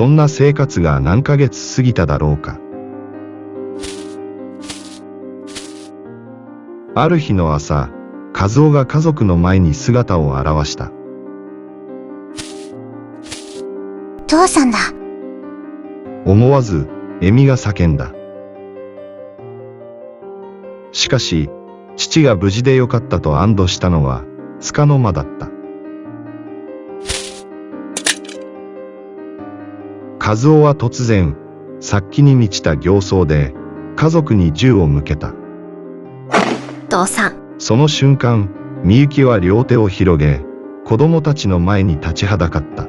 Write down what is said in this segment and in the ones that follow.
そんな生活が何ヶ月過ぎただろうか。ある日の朝、和夫が家族の前に姿を現した。父さんだ。思わず、恵美が叫んだ。しかし、父が無事でよかったと安堵したのは、束の間だった。和夫は突然、殺気に満ちた形相で、家族に銃を向けた。父さん。その瞬間、みゆきは両手を広げ、子供たちの前に立ちはだかった。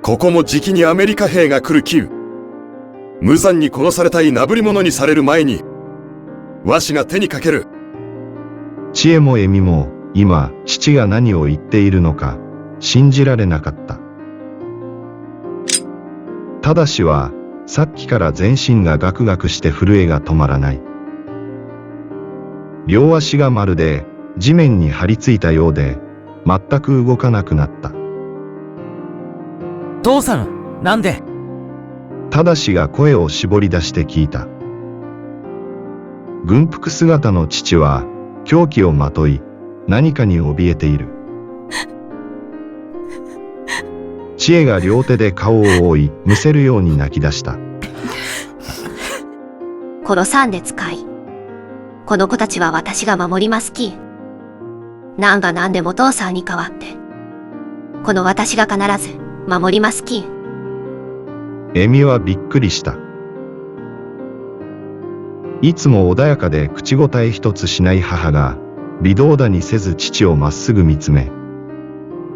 ここもじきにアメリカ兵が来るきう。無残に殺されたいなぶり者にされる前に、わしが手にかける。知恵も恵美も、今、父が何を言っているのか、信じられなかった。ただしは、さっきから全身がガクガクして震えが止まらない。両足がまるで、地面に張り付いたようで、全く動かなくなった。父さん、なんで？ただしが声を絞り出して聞いた。軍服姿の父は、凶器をまとい、何かに怯えている。知恵が両手で顔を覆い、むせるように泣き出した。殺さんで使い。この子たちは私が守りますき。なんがなんでも父さんに代わって。この私が必ず守りますき。恵美はびっくりした。いつも穏やかで口答え一つしない母が、微動だにせず父をまっすぐ見つめ、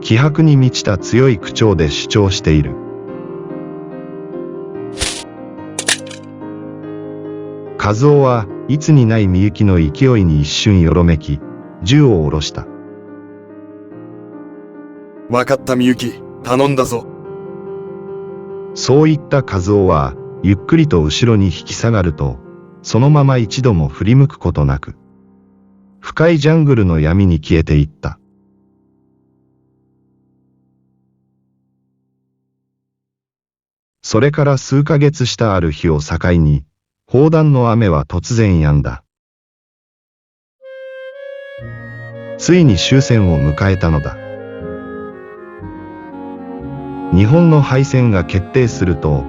気迫に満ちた強い口調で主張している。和夫はいつにないみゆきの勢いに一瞬よろめき、銃を下ろした。わかったみゆき、頼んだぞ。そう言った和夫は、ゆっくりと後ろに引き下がると、そのまま一度も振り向くことなく、深いジャングルの闇に消えていった。それから数ヶ月したある日を境に、砲弾の雨は突然止んだ。ついに終戦を迎えたのだ。日本の敗戦が決定すると、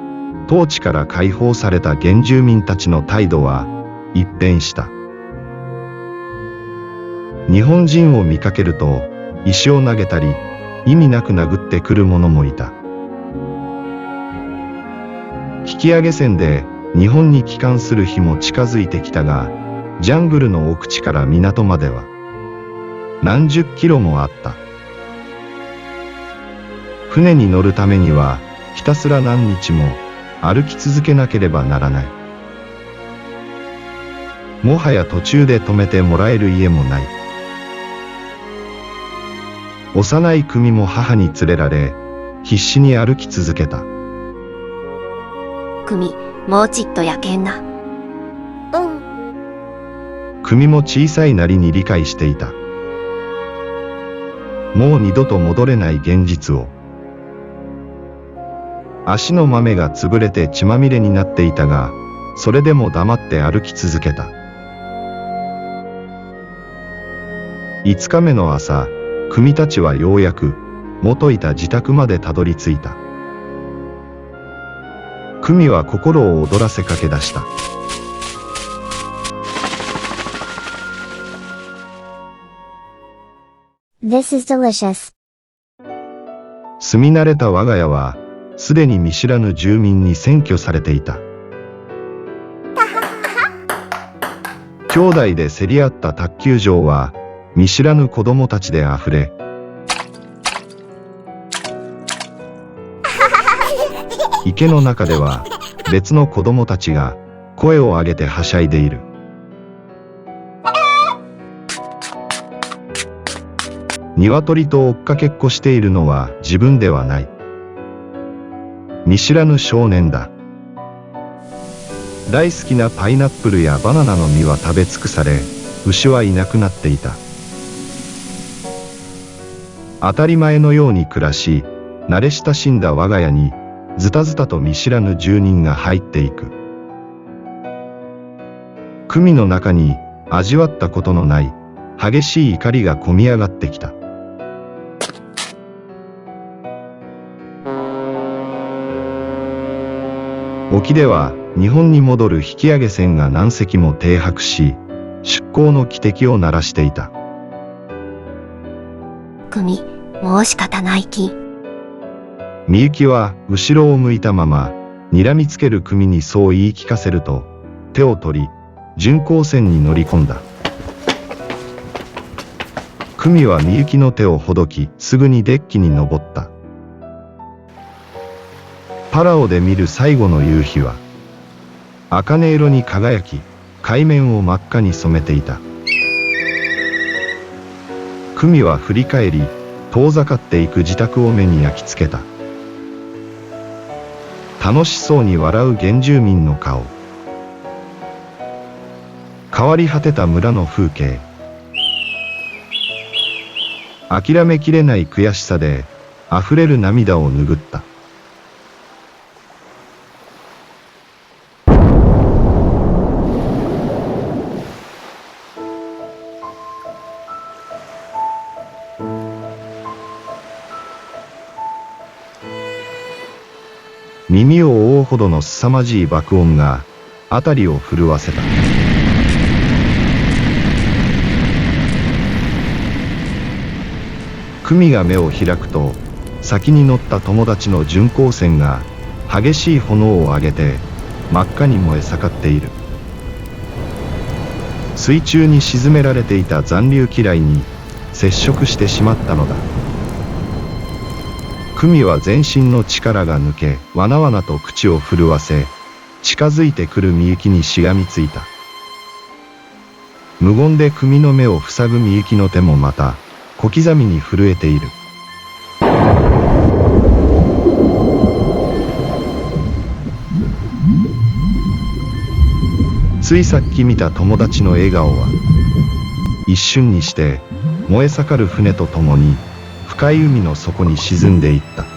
統治から解放された原住民たちの態度は一変した。日本人を見かけると石を投げたり、意味なく殴ってくる者もいた。引き上げ船で日本に帰還する日も近づいてきたが、ジャングルの奥地から港までは何十キロもあった。船に乗るためにはひたすら何日も歩き続けなければならない。もはや途中で止めてもらえる家もない。幼い久美も母に連れられ、必死に歩き続けた。久美、もうちっとやけんな。久美も小さいなりに理解していた。もう二度と戻れない現実を。足の豆が潰れて血まみれになっていたが、それでも黙って歩き続けた。5日目の朝、久美たちはようやく元いた自宅までたどり着いた。久美は心を躍らせかけ出した。This is delicious. 住み慣れた我が家は、すでに見知らぬ住民に占拠されていた。兄弟で競り合った卓球場は、見知らぬ子供たちであふれ、池の中では、別の子供たちが声を上げてはしゃいでいる。鶏と追っかけっこしているのは自分ではない。見知らぬ少年だ。大好きなパイナップルやバナナの実は食べ尽くされ、牛はいなくなっていた。当たり前のように暮らし、慣れ親しんだ我が家に、ズタズタと見知らぬ住人が入っていく。久美の中に味わったことのない激しい怒りがこみ上がってきた。沖では日本に戻る引き上げ船が何隻も停泊し、出港の汽笛を鳴らしていた。久美、もう仕方ないき。みゆきは後ろを向いたまま、睨みつける久美にそう言い聞かせると、手を取り、巡航船に乗り込んだ。久美はみゆきの手をほどき、すぐにデッキに登った。パラオで見る最後の夕日は、茜色に輝き、海面を真っ赤に染めていた。久美は振り返り、遠ざかっていく自宅を目に焼き付けた。楽しそうに笑う原住民の顔。変わり果てた村の風景。諦めきれない悔しさで、溢れる涙を拭った。耳を覆うほどの凄まじい爆音が辺りを震わせた。久美が目を開くと、先に乗った友達の巡航船が激しい炎を上げて真っ赤に燃え盛っている。水中に沈められていた残留機雷に接触してしまったのだ。久美は全身の力が抜け、わなわなと口を震わせ、近づいてくるみゆきにしがみついた。無言で久美の目を塞ぐみゆきの手もまた、小刻みに震えている。ついさっき見た友達の笑顔は、一瞬にして燃え盛る船とともに深い海の底に沈んでいった。